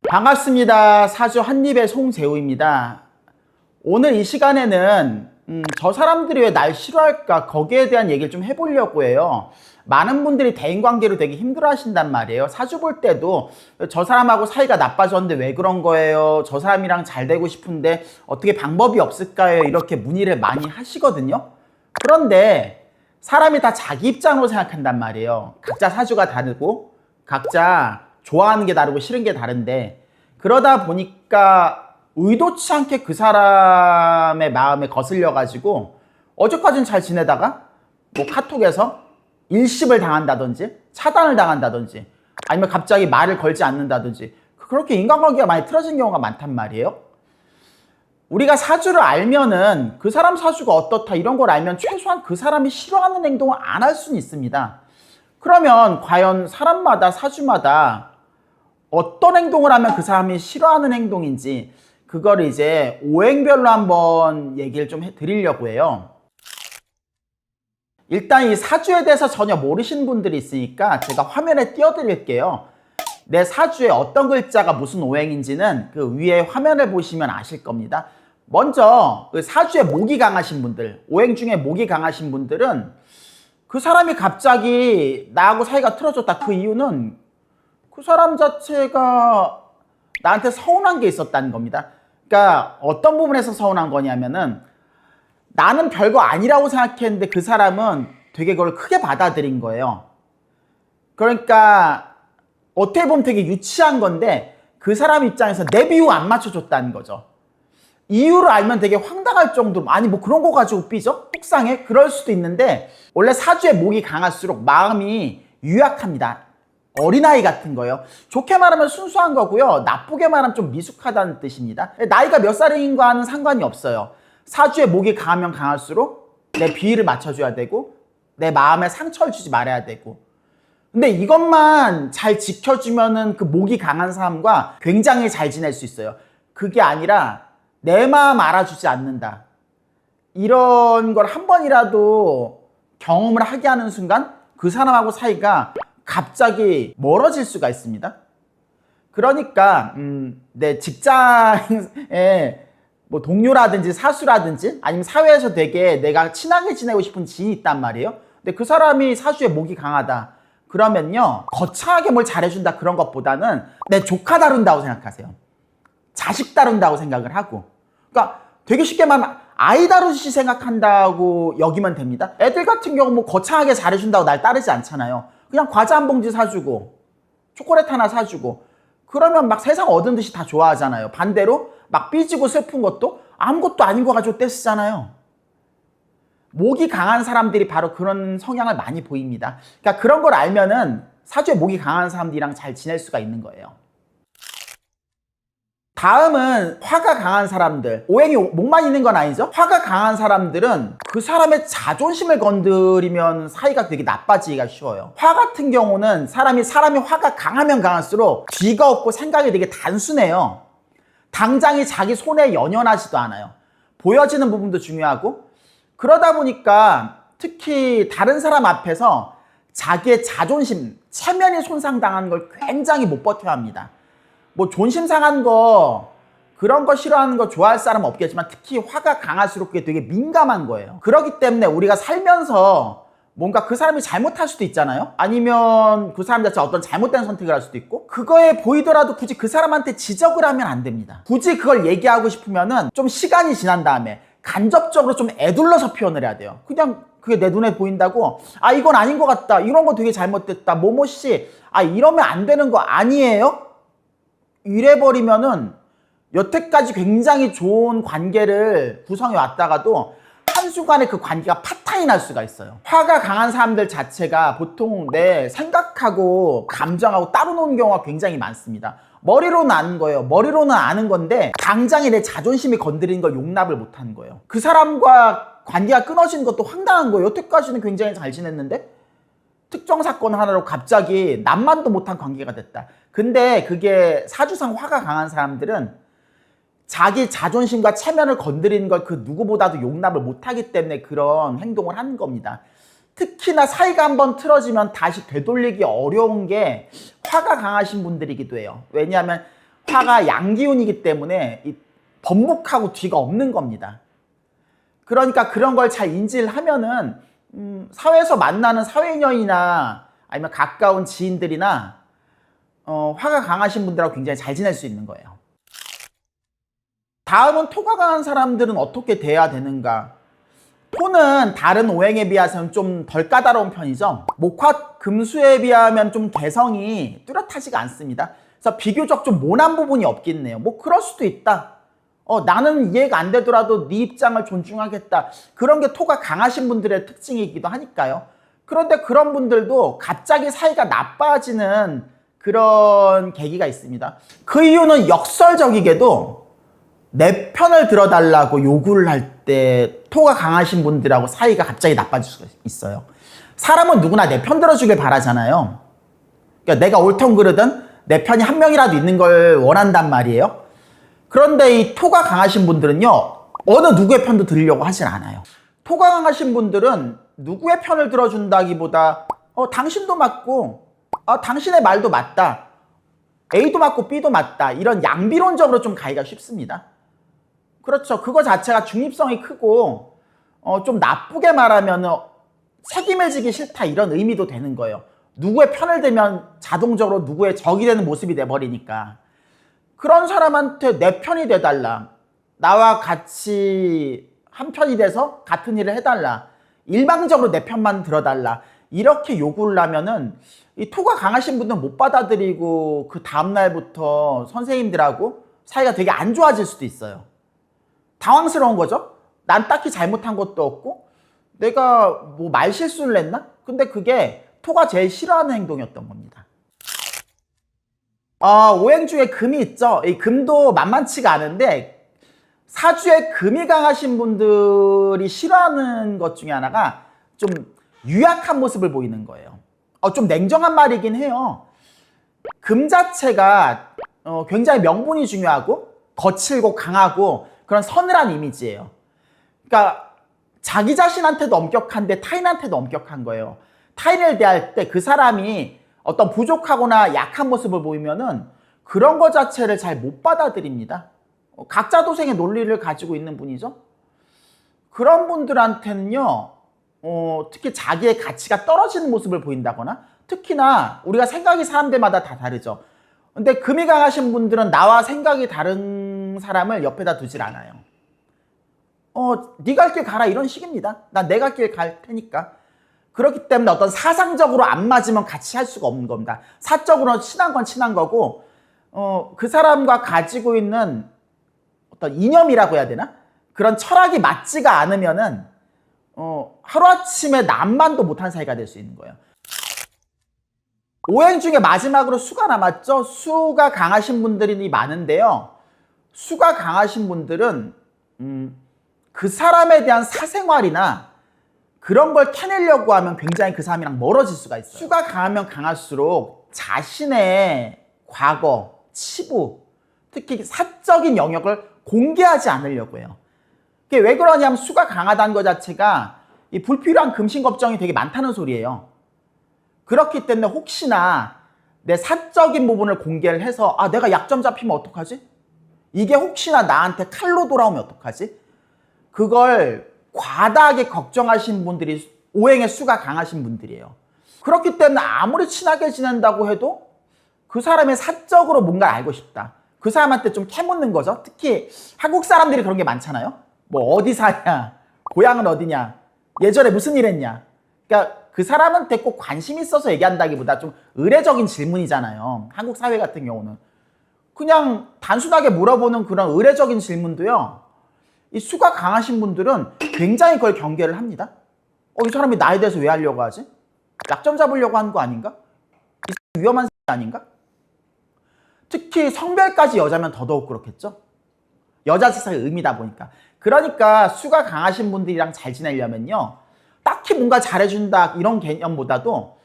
반갑습니다. 사주 한입의 송재우입니다. 오늘 이 시간에는 저 사람들이 왜 날 싫어할까 거기에 대한 얘기를 좀 해보려고 해요. 많은 분들이 대인관계로 되게 힘들어 하신단 말이에요. 사주 볼 때도 저 사람하고 사이가 나빠졌는데 왜 그런 거예요? 저 사람이랑 잘 되고 싶은데 어떻게 방법이 없을까요? 이렇게 문의를 많이 하시거든요. 그런데 사람이 다 자기 입장으로 생각한단 말이에요. 각자 사주가 다르고 각자 좋아하는 게 다르고 싫은 게 다른데, 그러다 보니까 의도치 않게 그 사람의 마음에 거슬려 가지고 어제까지는 잘 지내다가 뭐 카톡에서 일십을 당한다든지 차단을 당한다든지 아니면 갑자기 말을 걸지 않는다든지, 그렇게 인간관계가 많이 틀어진 경우가 많단 말이에요. 우리가 사주를 알면은 그 사람 사주가 어떻다 이런 걸 알면 최소한 그 사람이 싫어하는 행동을 안 할 수는 있습니다. 그러면 과연 사람마다 사주마다 어떤 행동을 하면 그 사람이 싫어하는 행동인지, 그걸 이제 오행별로 한번 얘기를 좀 드리려고 해요. 일단 이 사주에 대해서 전혀 모르시는 분들이 있으니까 제가 화면에 띄워드릴게요. 내 사주에 어떤 글자가 무슨 오행인지는 그 위에 화면을 보시면 아실 겁니다. 먼저 그 사주에 목이 강하신 분들, 오행 중에 목이 강하신 분들은 그 사람이 갑자기 나하고 사이가 틀어졌다. 그 이유는 그 사람 자체가 나한테 서운한 게 있었다는 겁니다. 그러니까 어떤 부분에서 서운한 거냐면은, 나는 별거 아니라고 생각했는데 그 사람은 되게 그걸 크게 받아들인 거예요. 그러니까 어떻게 보면 되게 유치한 건데 그 사람 입장에서 내 비유 안 맞춰줬다는 거죠. 이유를 알면 되게 황당할 정도로, 아니 뭐 그런 거 가지고 삐져? 속상해? 그럴 수도 있는데, 원래 사주에 목이 강할수록 마음이 유약합니다. 어린아이 같은 거예요. 좋게 말하면 순수한 거고요, 나쁘게 말하면 좀 미숙하다는 뜻입니다. 나이가 몇 살인가는 상관이 없어요. 사주에 목이 강하면 강할수록 내 비위를 맞춰줘야 되고 내 마음에 상처를 주지 말아야 되고, 근데 이것만 잘 지켜주면은 그 목이 강한 사람과 굉장히 잘 지낼 수 있어요. 그게 아니라 내 마음 알아주지 않는다, 이런 걸 한 번이라도 경험을 하게 하는 순간 그 사람하고 사이가 갑자기 멀어질 수가 있습니다. 그러니까 내 직장에 뭐 동료라든지 사수라든지 아니면 사회에서 되게 내가 친하게 지내고 싶은 지인이 있단 말이에요. 근데 그 사람이 사주에 목이 강하다 그러면요, 거창하게 뭘 잘해준다 그런 것보다는 내 조카 다룬다고 생각하세요. 자식 다룬다고 생각을 하고, 그러니까 되게 쉽게 말하면 아이 다루듯이 생각한다고 여기면 됩니다. 애들 같은 경우 뭐 거창하게 잘해준다고 날 따르지 않잖아요. 그냥 과자 한 봉지 사주고 초콜릿 하나 사주고 그러면 막 세상 얻은 듯이 다 좋아하잖아요. 반대로 막 삐지고 슬픈 것도 아무것도 아닌 거 가지고 떼쓰잖아요. 목이 강한 사람들이 바로 그런 성향을 많이 보입니다. 그러니까 그런 걸 알면은 사주에 목이 강한 사람들이랑 잘 지낼 수가 있는 거예요. 다음은 화가 강한 사람들. 오행이 목만 있는 건 아니죠. 화가 강한 사람들은 그 사람의 자존심을 건드리면 사이가 되게 나빠지기가 쉬워요. 화 같은 경우는 사람이 화가 강하면 강할수록 뒤가 없고 생각이 되게 단순해요. 당장이 자기 손에 연연하지도 않아요. 보여지는 부분도 중요하고, 그러다 보니까 특히 다른 사람 앞에서 자기의 자존심, 체면이 손상당하는 걸 굉장히 못 버텨야 합니다. 뭐 존심 상한 거 그런 거 싫어하는 거 좋아할 사람은 없겠지만 특히 화가 강할수록 그게 되게 민감한 거예요. 그렇기 때문에 우리가 살면서 뭔가 그 사람이 잘못할 수도 있잖아요. 아니면 그 사람 자체가 어떤 잘못된 선택을 할 수도 있고, 그거에 보이더라도 굳이 그 사람한테 지적을 하면 안 됩니다. 굳이 그걸 얘기하고 싶으면은 좀 시간이 지난 다음에 간접적으로 좀 애둘러서 표현을 해야 돼요. 그냥 그게 내 눈에 보인다고, 아 이건 아닌 것 같다, 이런 거 되게 잘못됐다, 뭐뭐씨 아 이러면 안 되는 거 아니에요? 이래버리면은 여태까지 굉장히 좋은 관계를 구성해 왔다가도 한순간에 그 관계가 파탄이 날 수가 있어요. 화가 강한 사람들 자체가 보통 내 생각하고 감정하고 따로 노는 경우가 굉장히 많습니다. 머리로는 아는 거예요. 머리로는 아는 건데 당장에 내 자존심이 건드리는 걸 용납을 못하는 거예요. 그 사람과 관계가 끊어지는 것도 황당한 거예요. 여태까지는 굉장히 잘 지냈는데 특정 사건 하나로 갑자기 남만도 못한 관계가 됐다. 근데 그게 사주상 화가 강한 사람들은 자기 자존심과 체면을 건드리는 걸 그 누구보다도 용납을 못하기 때문에 그런 행동을 하는 겁니다. 특히나 사이가 한번 틀어지면 다시 되돌리기 어려운 게 화가 강하신 분들이기도 해요. 왜냐하면 화가 양기운이기 때문에 번복하고 뒤가 없는 겁니다. 그러니까 그런 걸 잘 인지를 하면은 사회에서 만나는 사회인연이나 아니면 가까운 지인들이나 화가 강하신 분들하고 굉장히 잘 지낼 수 있는 거예요. 다음은 토가 강한 사람들은 어떻게 돼야 되는가? 토는 다른 오행에 비해서는 좀 덜 까다로운 편이죠. 목화, 금수에 비하면 좀 개성이 뚜렷하지가 않습니다. 그래서 비교적 좀 모난 부분이 없긴 해요. 뭐 그럴 수도 있다. 나는 이해가 안 되더라도 네 입장을 존중하겠다. 그런 게 토가 강하신 분들의 특징이기도 하니까요. 그런데 그런 분들도 갑자기 사이가 나빠지는 그런 계기가 있습니다. 그 이유는 역설적이게도 내 편을 들어달라고 요구를 할 때 토가 강하신 분들하고 사이가 갑자기 나빠질 수가 있어요. 사람은 누구나 내 편 들어주길 바라잖아요. 그러니까 내가 옳든 그르든 내 편이 한 명이라도 있는 걸 원한단 말이에요. 그런데 이 토가 강하신 분들은요, 어느 누구의 편도 들으려고 하진 않아요. 토가 강하신 분들은 누구의 편을 들어준다기보다 당신도 맞고 당신의 말도 맞다. A도 맞고 B도 맞다. 이런 양비론적으로 좀 가기가 쉽습니다. 그렇죠. 그거 자체가 중립성이 크고 좀 나쁘게 말하면 책임을 지기 싫다 이런 의미도 되는 거예요. 누구의 편을 들면 자동적으로 누구의 적이 되는 모습이 돼버리니까. 그런 사람한테 내 편이 돼달라. 나와 같이 한 편이 돼서 같은 일을 해달라. 일방적으로 내 편만 들어달라. 이렇게 요구를 하면은 이 토가 강하신 분들은 못 받아들이고 그 다음날부터 선생님들하고 사이가 되게 안 좋아질 수도 있어요. 당황스러운 거죠. 난 딱히 잘못한 것도 없고 내가 뭐 말실수를 했나? 근데 그게 토가 제일 싫어하는 행동이었던 겁니다. 오행 중에 금이 있죠. 이 금도 만만치가 않은데 사주에 금이 강하신 분들이 싫어하는 것 중에 하나가 좀 유약한 모습을 보이는 거예요. 좀 냉정한 말이긴 해요. 금 자체가 굉장히 명분이 중요하고 거칠고 강하고 그런 서늘한 이미지예요. 그러니까 자기 자신한테도 엄격한데 타인한테도 엄격한 거예요. 타인을 대할 때 그 사람이 어떤 부족하거나 약한 모습을 보이면은 그런 것 자체를 잘 못 받아들입니다. 각자 도생의 논리를 가지고 있는 분이죠. 그런 분들한테는요, 특히 자기의 가치가 떨어지는 모습을 보인다거나, 특히나 우리가 생각이 사람들마다 다 다르죠. 근데 금이 강하신 분들은 나와 생각이 다른 사람을 옆에다 두질 않아요. 네 갈 길 가라 이런 식입니다. 난 내 갈 길 갈 테니까. 그렇기 때문에 어떤 사상적으로 안 맞으면 같이 할 수가 없는 겁니다. 사적으로 친한 건 친한 거고, 그 사람과 가지고 있는 어떤 이념이라고 해야 되나? 그런 철학이 맞지가 않으면은, 하루아침에 남만도 못한 사이가 될 수 있는 거예요. 오행 중에 마지막으로 수가 남았죠? 수가 강하신 분들이 많은데요. 수가 강하신 분들은, 그 사람에 대한 사생활이나 그런 걸 캐내려고 하면 굉장히 그 사람이랑 멀어질 수가 있어요. 수가 강하면 강할수록 자신의 과거, 치부, 특히 사적인 영역을 공개하지 않으려고 해요. 그게 왜 그러냐면 수가 강하다는 것 자체가 이 불필요한 금신 걱정이 되게 많다는 소리예요. 그렇기 때문에 혹시나 내 사적인 부분을 공개를 해서 내가 약점 잡히면 어떡하지? 이게 혹시나 나한테 칼로 돌아오면 어떡하지? 그걸 과다하게 걱정하신 분들이 오행의 수가 강하신 분들이에요. 그렇기 때문에 아무리 친하게 지낸다고 해도 그 사람의 사적으로 뭔가를 알고 싶다. 그 사람한테 좀 캐묻는 거죠. 특히 한국 사람들이 그런 게 많잖아요. 뭐 어디 사냐, 고향은 어디냐, 예전에 무슨 일 했냐. 그러니까 그 사람한테 꼭 관심 있어서 얘기한다기보다 좀 의례적인 질문이잖아요. 한국 사회 같은 경우는. 그냥 단순하게 물어보는 그런 의례적인 질문도요. 이 수가 강하신 분들은 굉장히 그걸 경계를 합니다. 이 사람이 나에 대해서 왜 하려고 하지? 약점 잡으려고 하는 거 아닌가? 이 위험한 아닌가? 특히 성별까지 여자면 더더욱 그렇겠죠? 여자 자체의 의미다 보니까. 그러니까 수가 강하신 분들이랑 잘 지내려면요. 딱히 뭔가 잘해준다 이런 개념보다도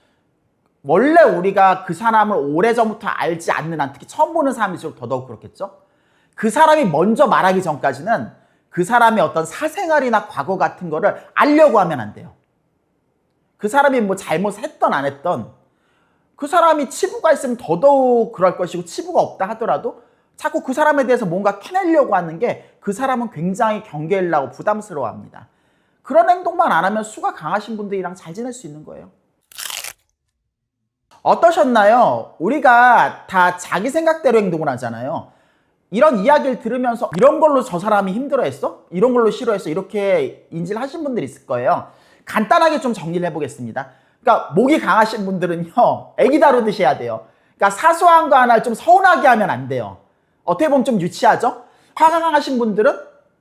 원래 우리가 그 사람을 오래전부터 알지 않는 한, 특히 처음 보는 사람일수록 더더욱 그렇겠죠? 그 사람이 먼저 말하기 전까지는 그 사람의 어떤 사생활이나 과거 같은 거를 알려고 하면 안 돼요. 그 사람이 뭐 잘못했던 안 했던, 그 사람이 치부가 있으면 더더욱 그럴 것이고 치부가 없다 하더라도 자꾸 그 사람에 대해서 뭔가 캐내려고 하는 게 그 사람은 굉장히 경계를 나고 부담스러워합니다. 그런 행동만 안 하면 수가 강하신 분들이랑 잘 지낼 수 있는 거예요. 어떠셨나요? 우리가 다 자기 생각대로 행동을 하잖아요. 이런 이야기를 들으면서 이런 걸로 저 사람이 힘들어했어? 이런 걸로 싫어했어? 이렇게 인지를 하신 분들이 있을 거예요. 간단하게 좀 정리를 해보겠습니다. 그러니까 목이 강하신 분들은요, 애기 다루듯이 해야 돼요. 그러니까 사소한 거 하나를 좀 서운하게 하면 안 돼요. 어떻게 보면 좀 유치하죠? 화가 강하신 분들은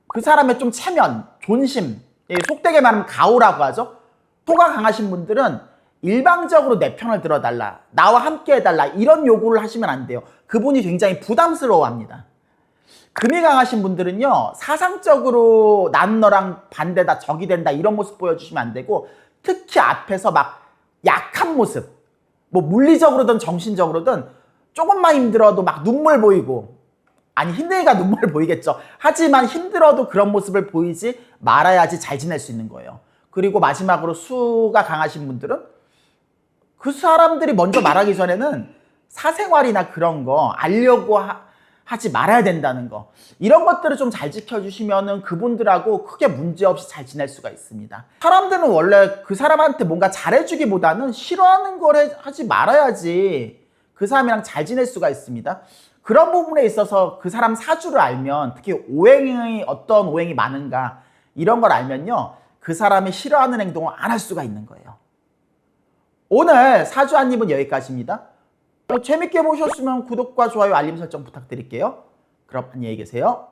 그 사람의 좀 체면, 존심, 속되게 말하면 가오라고 하죠. 토가 강하신 분들은 일방적으로 내 편을 들어달라, 나와 함께 해달라, 이런 요구를 하시면 안 돼요. 그분이 굉장히 부담스러워합니다. 금이 강하신 분들은요, 사상적으로 난 너랑 반대다, 적이 된다, 이런 모습 보여주시면 안 되고, 특히 앞에서 막 약한 모습, 뭐 물리적으로든 정신적으로든 조금만 힘들어도 막 눈물 보이고, 아니 힘드니까 눈물 보이겠죠. 하지만 힘들어도 그런 모습을 보이지 말아야지 잘 지낼 수 있는 거예요. 그리고 마지막으로 수가 강하신 분들은 그 사람들이 먼저 말하기 전에는 사생활이나 그런 거 알려고 하지 말아야 된다는 거, 이런 것들을 좀 잘 지켜주시면은 그분들하고 크게 문제없이 잘 지낼 수가 있습니다. 사람들은 원래 그 사람한테 뭔가 잘해주기보다는 싫어하는 걸 하지 말아야지 그 사람이랑 잘 지낼 수가 있습니다. 그런 부분에 있어서 그 사람 사주를 알면, 특히 오행이 어떤 오행이 많은가 이런 걸 알면요, 그 사람이 싫어하는 행동을 안 할 수가 있는 거예요. 오늘 사주 한입은 여기까지입니다. 재밌게 보셨으면 구독과 좋아요, 알림 설정 부탁드릴게요. 그럼 안녕히 계세요.